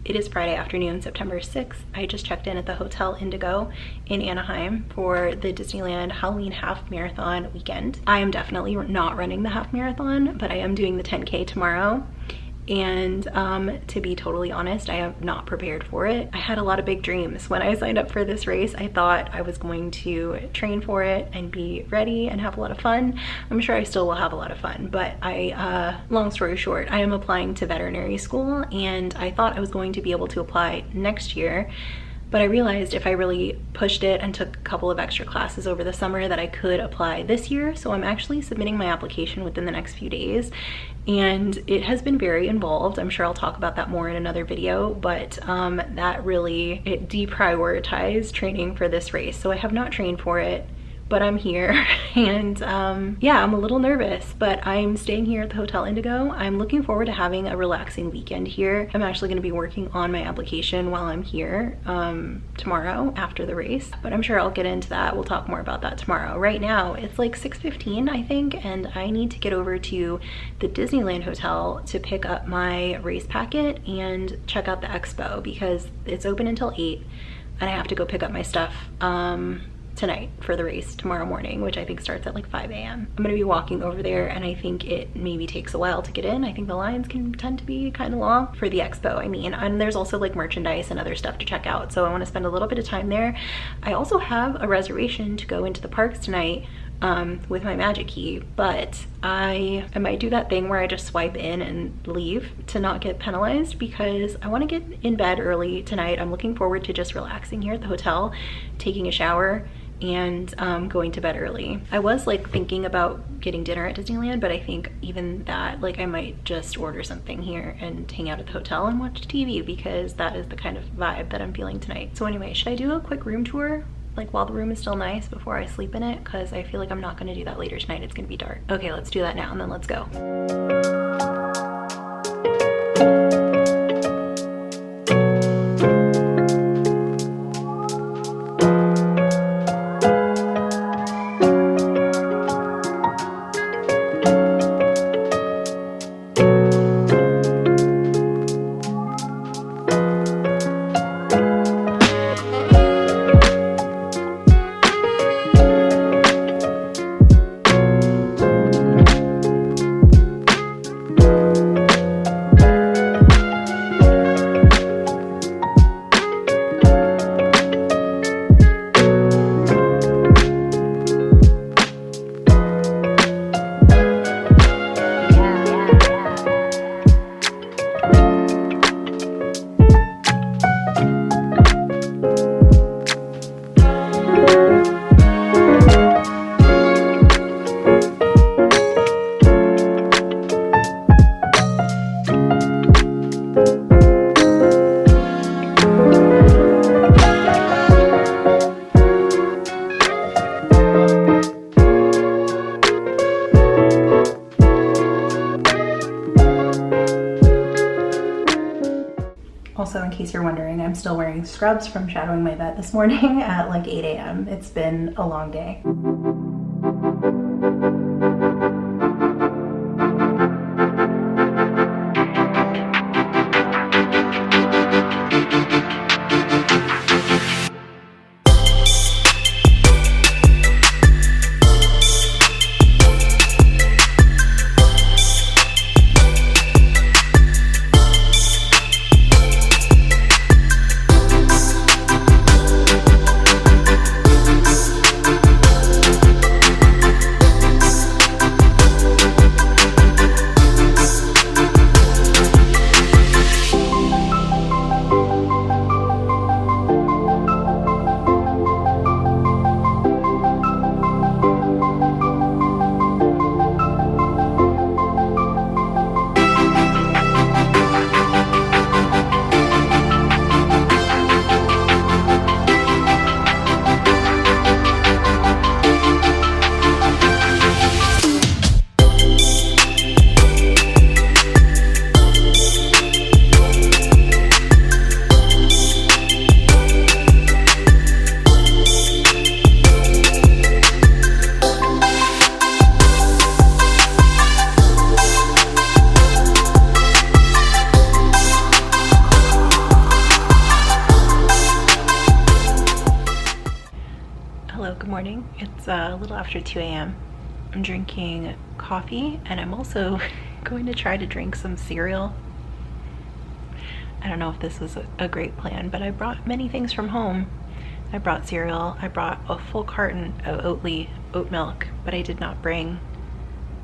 It is Friday afternoon, September 6th. I just checked in at the Hotel Indigo in Anaheim for the Disneyland Halloween half marathon weekend. I am definitely not running the half marathon, but I am doing the 10K tomorrow. And to be totally honest, I am not prepared for it. I had a lot of big dreams. When I signed up for this race, I thought I was going to train for it and be ready and have a lot of fun. I'm sure I still will have a lot of fun, but long story short, I am applying to veterinary school and I thought I was going to be able to apply next year. But I realized if I really pushed it and took a couple of extra classes over the summer that I could apply this year. So I'm actually submitting my application within the next few days. And it has been very involved. I'm sure I'll talk about that more in another video, but that really, it deprioritized training for this race. So I have not trained for it, but I'm here and yeah, I'm a little nervous, but I'm staying here at the Hotel Indigo. I'm looking forward to having a relaxing weekend here. I'm actually gonna be working on my application while I'm here tomorrow after the race, but I'm sure I'll get into that. We'll talk more about that tomorrow. Right now, it's like 6:15, I think, and I need to get over to the Disneyland Hotel to pick up my race packet and check out the expo because it's open until 8 and I have to go pick up my stuff tonight for the race tomorrow morning, which I think starts at like 5 a.m. I'm gonna be walking over there and I think it maybe takes a while to get in. I think the lines can tend to be kind of long for the expo, I mean, and there's also like merchandise and other stuff to check out. So I wanna spend a little bit of time there. I also have a reservation to go into the parks tonight with my Magic Key, but I might do that thing where I just swipe in and leave to not get penalized because I want to get in bed early tonight. I'm looking forward to just relaxing here at the hotel, taking a shower, and going to bed early. I was like thinking about getting dinner at Disneyland, but I think even that, like I might just order something here and hang out at the hotel and watch TV because that is the kind of vibe that I'm feeling tonight. So anyway, should I do a quick room tour like while the room is still nice before I sleep in it? Because I feel like I'm not gonna do that later tonight. It's gonna be dark. Okay, let's do that now and then let's go. Also, in case you're wondering, I'm still wearing scrubs from shadowing my vet this morning at like 8 a.m. It's been a long day. morning. It's a little after 2 a.m. I'm drinking coffee and I'm also going to try to drink some cereal. I don't know if this was a great plan, but I brought many things from home. I brought cereal, I brought a full carton of Oatly oat milk, but I did not bring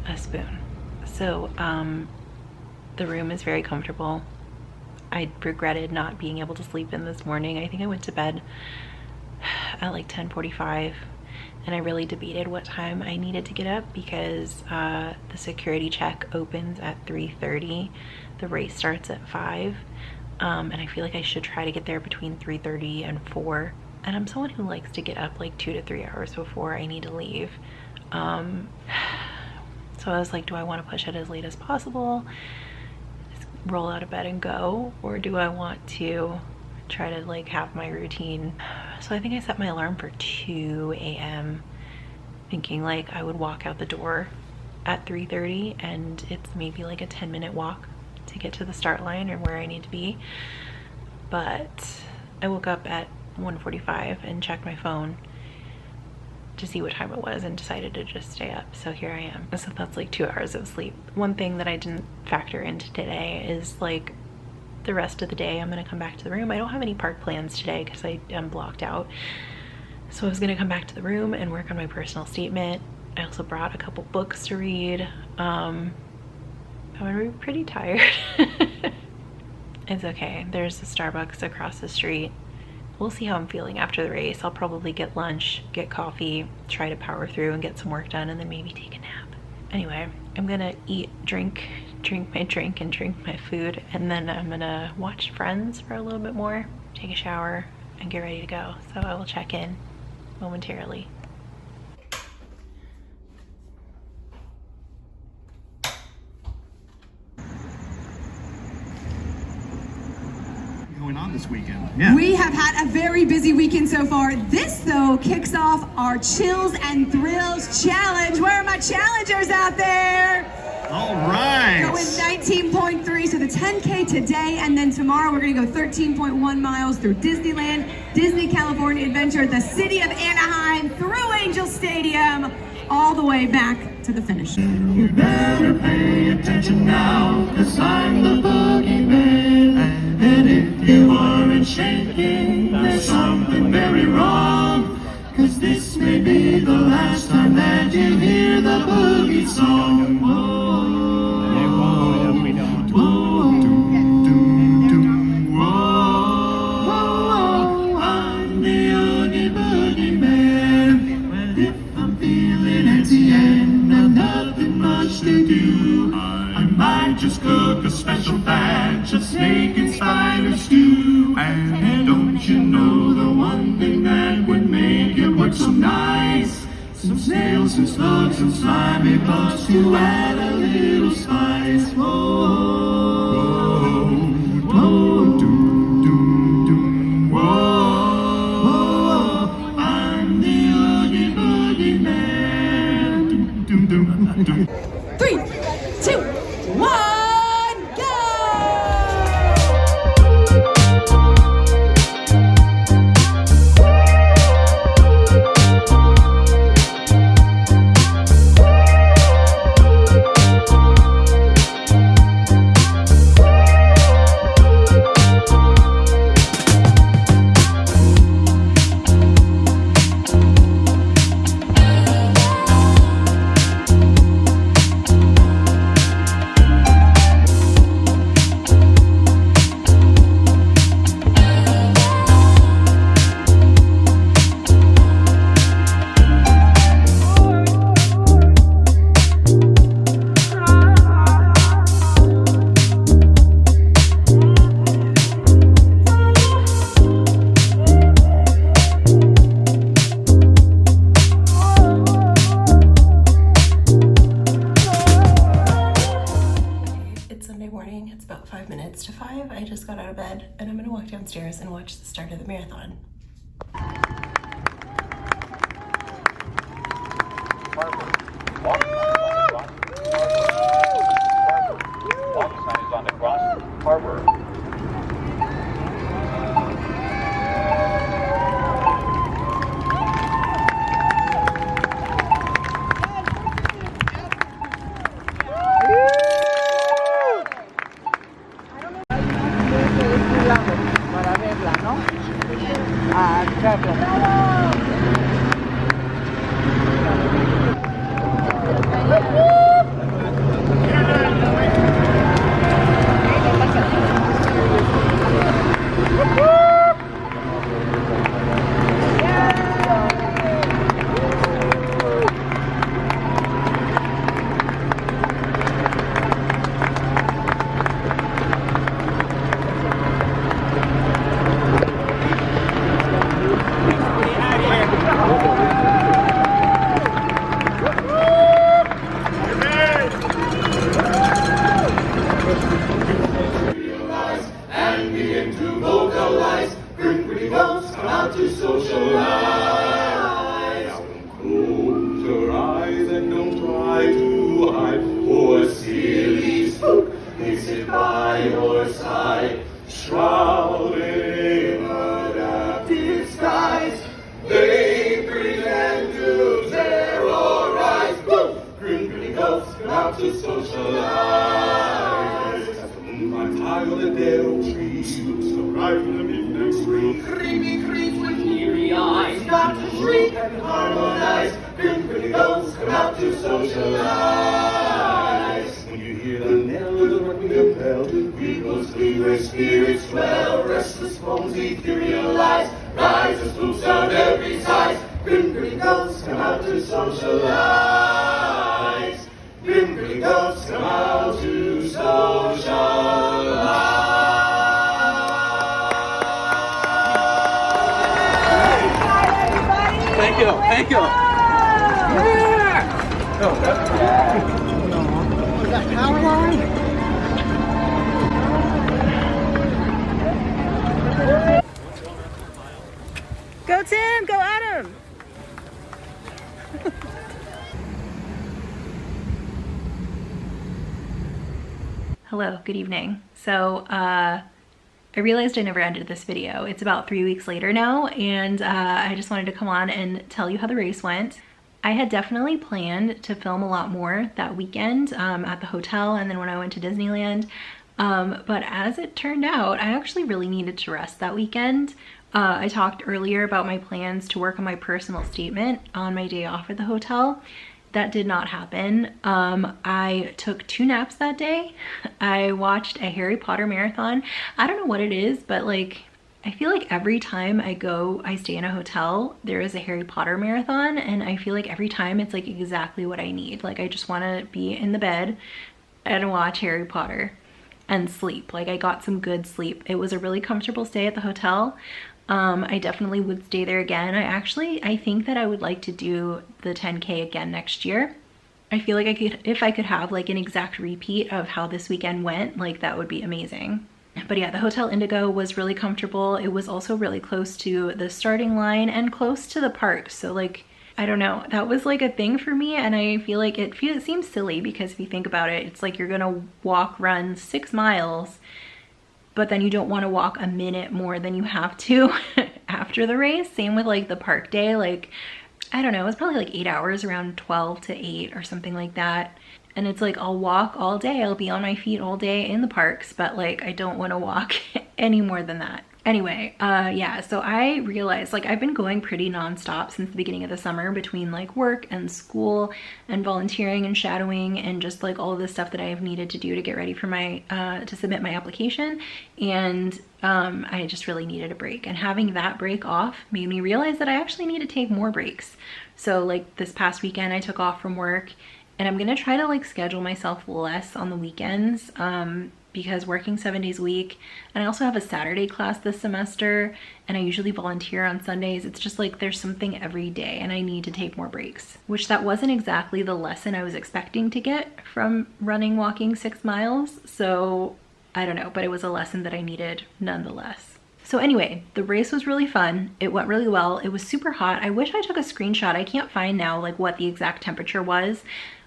a spoon. So the room is very comfortable. I regretted not being able to sleep in this morning. I think I went to bed at like 10:45 and I really debated what time I needed to get up because the security check opens at 3:30. The race starts at 5 and I feel like I should try to get there between 3:30 and 4. And I'm someone who likes to get up like 2 to 3 hours before I need to leave. So I was like, do I want to push it as late as possible, just roll out of bed and go, or do I want to try to like have my routine? So I think I set my alarm for 2 a.m. thinking like I would walk out the door at 3:30 and it's maybe like a 10-minute walk to get to the start line or where I need to be. But I woke up at 1:45 and checked my phone to see what time it was and decided to just stay up. So here I am. So that's like 2 hours of sleep. One thing that I didn't factor into today is like the rest of the day I'm gonna come back to the room. I don't have any park plans today because I am blocked out. So I was gonna come back to the room and work on my personal statement. I also brought a couple books to read. I'm gonna be pretty tired. It's okay. There's a Starbucks across the street. We'll see how I'm feeling after the race. I'll probably get lunch, get coffee, try to power through and get some work done, and then maybe take a nap. Anyway, I'm gonna eat, drink my drink and drink my food, and then I'm gonna watch Friends for a little bit more, take a shower, and get ready to go. So I will check in momentarily. Going on this weekend. Yeah. We have had a very busy weekend so far. This, though, kicks off our Chills and Thrills Challenge. Where are my challengers out there? All right. Going 19.3, so the 10K today, and then tomorrow we're going to go 13.1 miles through Disneyland, Disney California Adventure, the city of Anaheim, through Angel Stadium, all the way back to the finish. You better pay attention now, 'cause I'm the boogeyman. And if you aren't shaking, there's something very wrong. 'Cause this may be the last time that you hear the boogie song. Whoa, whoa, I'm the Oogie Boogie Man. Well, if I'm feeling at the end of nothing much to do, I might just cook a special batch of snake and spider stew. And don't you know the one thing that would make it work so nice? Some snails and slugs and slimy bugs to add a little spice. Whoa, whoa, doo, doo, doo. Whoa, I'm the Oogie Boogie Man. Doo, doo, doo, doo. 3, 2, 1. It's about 5 minutes to 5. I just got out of bed and I'm gonna walk downstairs and watch the start of the marathon. para verla, ¿no? Ah, gracias. And begin to vocalize. Bring pretty ghosts, come out to socialize. Don't close your eyes and don't try to hide. For a silly spook may sit by your side, shrouded in a disguise. They pretend to terrorize. Boom! Grim pretty ghosts, come out to socialize. As the moonlight high on the dale tree swoops the bride from the midnight screen. Creepy creeps with eerie eyes, start to shriek and harmonize. Grim pretty ghosts, come out to socialize. When you hear the knell of the ringing bell, people's flee where spirits dwell. Restless bones etherealize, rise as spooks of every size. Grim pretty ghosts, come out to socialize. Grim pretty ghosts, come out to socialize. Thank you, thank you. Go Tim, go Adam. Hello, good evening. So I realized I never ended this video. It's about 3 weeks later now, and I just wanted to come on and tell you how the race went. I had definitely planned to film a lot more that weekend at the hotel and then when I went to Disneyland. But as it turned out, I actually really needed to rest that weekend. I talked earlier about my plans to work on my personal statement on my day off at the hotel. That did not happen. I took 2 naps that day. I watched a Harry Potter marathon. I don't know what it is, but like, I feel like every time I stay in a hotel, there is a Harry Potter marathon, and I feel like every time it's like exactly what I need. Like, I just want to be in the bed and watch Harry Potter and sleep. Like, I got some good sleep. It was a really comfortable stay at the hotel. I definitely would stay there again. I think that I would like to do the 10K again next year. I feel like if I could have like an exact repeat of how this weekend went, like that would be amazing. But yeah, the Hotel Indigo was really comfortable. It was also really close to the starting line and close to the park. So like, I don't know, that was like a thing for me, and I feel like it seems silly because if you think about it, it's like you're gonna run 6 miles, but then you don't want to walk a minute more than you have to after the race. Same with like the park day. Like, I don't know, it was probably like 8 hours, around 12 to 8 or something like that. And it's like, I'll walk all day, I'll be on my feet all day in the parks, but like, I don't want to walk any more than that. Anyway, yeah, so I realized like I've been going pretty nonstop since the beginning of the summer between like work and school and volunteering and shadowing and just like all of the stuff that I have needed to do to get ready for my, to submit my application. And I just really needed a break, and having that break off made me realize that I actually need to take more breaks. So like this past weekend I took off from work, and I'm gonna try to like schedule myself less on the weekends, because working 7 days a week, and I also have a Saturday class this semester, and I usually volunteer on Sundays. It's just like there's something every day, and I need to take more breaks, which that wasn't exactly the lesson I was expecting to get from walking 6 miles. So I don't know, but it was a lesson that I needed nonetheless. So anyway, the race was really fun. It went really well. It was super hot. I wish I took a screenshot. I can't find now like what the exact temperature was,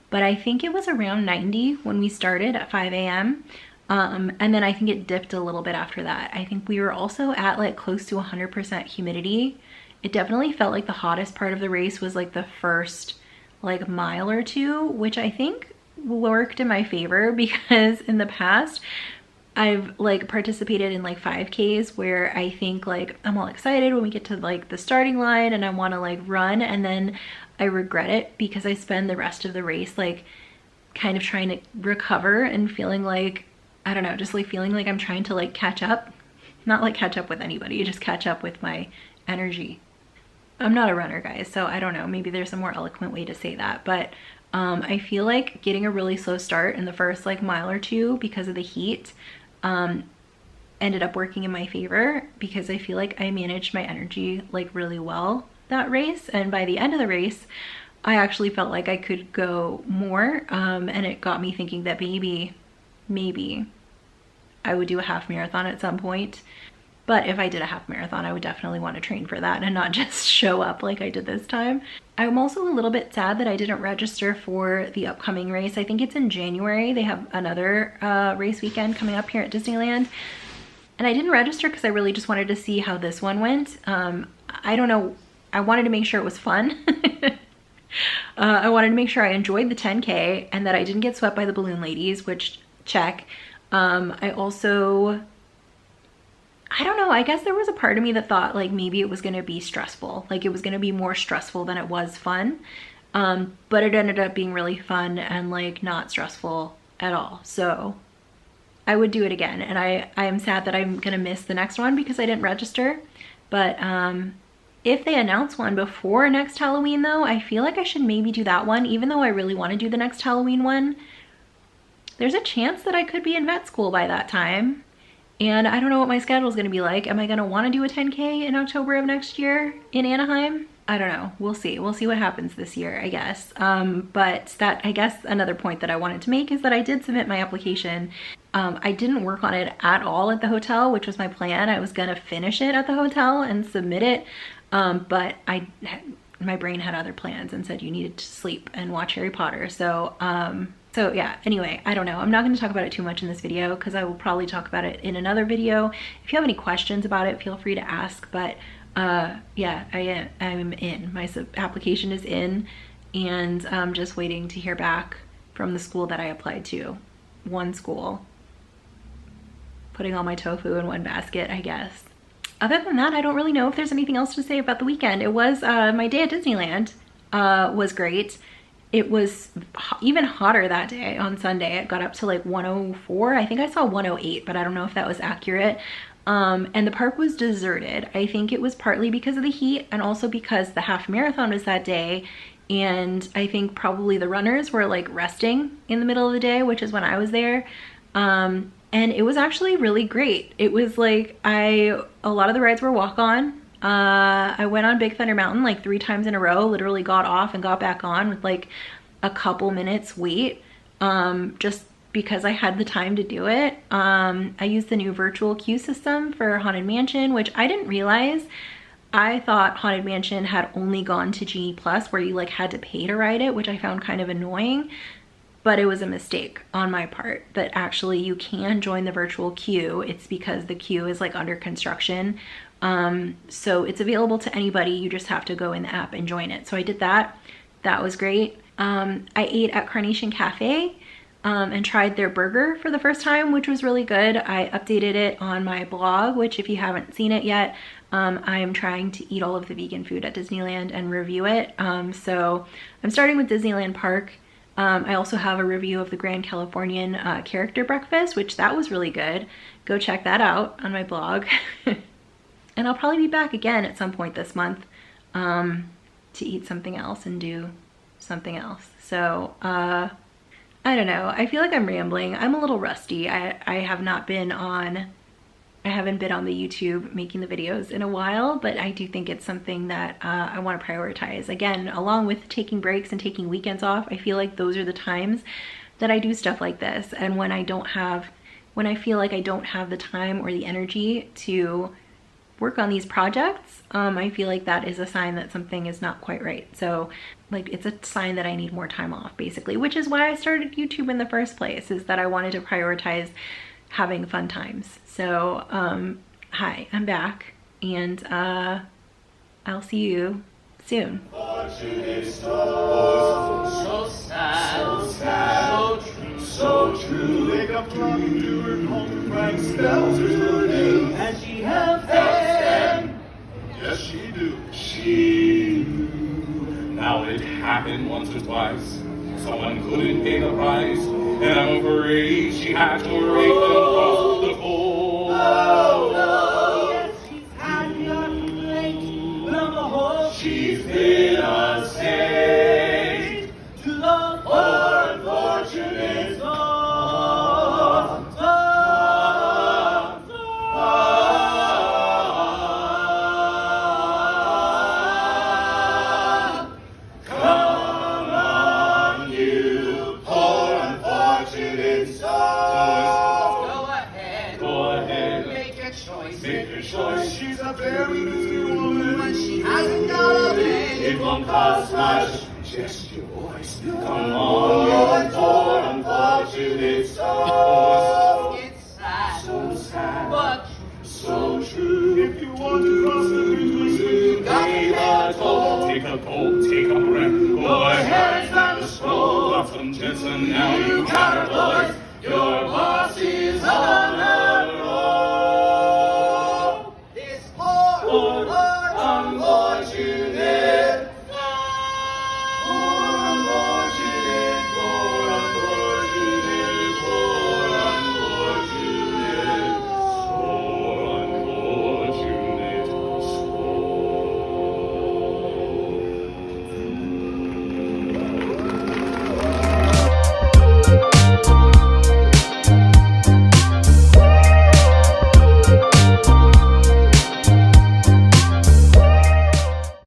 but I think it was around 90 when we started at 5 a.m. And then I think it dipped a little bit after that. I think we were also at like close to 100% humidity. It definitely felt like the hottest part of the race was like the first like mile or two, which I think worked in my favor because in the past, I've like participated in like 5Ks where I think like I'm all excited when we get to like the starting line and I want to like run, and then I regret it because I spend the rest of the race like kind of trying to recover and feeling like, I don't know, just like feeling like I'm trying to like catch up. Not like catch up with anybody, just catch up with my energy. I'm not a runner, guys, so I don't know, maybe there's a more eloquent way to say that, but I feel like getting a really slow start in the first like mile or two because of the heat ended up working in my favor, because I feel like I managed my energy like really well that race, and by the end of the race I actually felt like I could go more, and it got me thinking that maybe I would do a half marathon at some point. But if I did a half marathon, I would definitely want to train for that and not just show up like I did this time. I'm also a little bit sad that I didn't register for the upcoming race. I think it's in January. They have another race weekend coming up here at Disneyland. And I didn't register because I really just wanted to see how this one went. I don't know. I wanted to make sure it was fun. I wanted to make sure I enjoyed the 10K and that I didn't get swept by the balloon ladies, which check. I also... I don't know, I guess there was a part of me that thought like maybe it was going to be stressful, like it was going to be more stressful than it was fun, but it ended up being really fun and like not stressful at all. So I would do it again, and I am sad that I'm going to miss the next one because I didn't register. But if they announce one before next Halloween though, I feel like I should maybe do that one, even though I really want to do the next Halloween one. There's a chance that I could be in vet school by that time. And I don't know what my schedule is going to be like. Am I going to want to do a 10K in October of next year in Anaheim? I don't know. We'll see. We'll see what happens this year, I guess. But that, I guess another point that I wanted to make is that I did submit my application. I didn't work on it at all at the hotel, which was my plan. I was going to finish it at the hotel and submit it. But my brain had other plans and said you needed to sleep and watch Harry Potter. So yeah, anyway, I don't know. I'm not going to talk about it too much in this video because I will probably talk about it in another video. If you have any questions about it, feel free to ask. But yeah, I'm in. My application is in, and I'm just waiting to hear back from the school that I applied to. One school. Putting all my tofu in one basket, I guess. Other than that, I don't really know if there's anything else to say about the weekend. It was my day at Disneyland was great. It was even hotter that day on Sunday. It got up to like 104. I think I saw 108, but I don't know if that was accurate. And the park was deserted. I think it was partly because of the heat and also because the half marathon was that day. And I think probably the runners were like resting in the middle of the day, which is when I was there. And it was actually really great. It was like a lot of the rides were walk-on. I went on Big Thunder Mountain like 3 times in a row, literally got off and got back on with like a couple minutes wait, just because I had the time to do it. I used the new virtual queue system for Haunted Mansion, which I didn't realize. I thought Haunted Mansion had only gone to Genie Plus, where you like had to pay to ride it, which I found kind of annoying. But it was a mistake on my part that actually you can join the virtual queue. It's because the queue is like under construction. So it's available to anybody. You just have to go in the app and join it. So I did that. That was great. I ate at Carnation Cafe and tried their burger for the first time, which was really good. I updated it on my blog, which if you haven't seen it yet, I am trying to eat all of the vegan food at Disneyland and review it. So I'm starting with Disneyland Park. I also have a review of the Grand Californian character breakfast, which that was really good. Go check that out on my blog. And I'll probably be back again at some point this month to eat something else and do something else. So I don't know. I feel like I'm rambling. I'm a little rusty. I haven't been on the YouTube making the videos in a while, but I do think it's something that I want to prioritize. Again, along with taking breaks and taking weekends off, I feel like those are the times that I do stuff like this. And when I feel like I don't have the time or the energy to work on these projects, I feel like that is a sign that something is not quite right. So like it's a sign that I need more time off, basically, which is why I started YouTube in the first place, is that I wanted to prioritize having fun times. So hi, I'm back, and I'll see you soon. So sad, so sad, so true. so true. Wake up talking to her, home Frank spells her name. And she have faith. Yes, she do. She do. Now it happened once or twice. Someone couldn't pay the price, and I'm afraid she had to rape them across the floor. Oh no, yes, she's had your complaint. From the whole She's been a saint to the for unfortunate Make your choice. She's a very busy woman. When she hasn't got a thing, it won't cost much. Just your voice. Come on, you poor unfortunate soul. It's sad, So sad, but so true. If you want to cross the bridge, you pay the toll. Take a gulp, take a breath. Go ahead and start the scroll. Lost some Jensen, now you got her voice. Your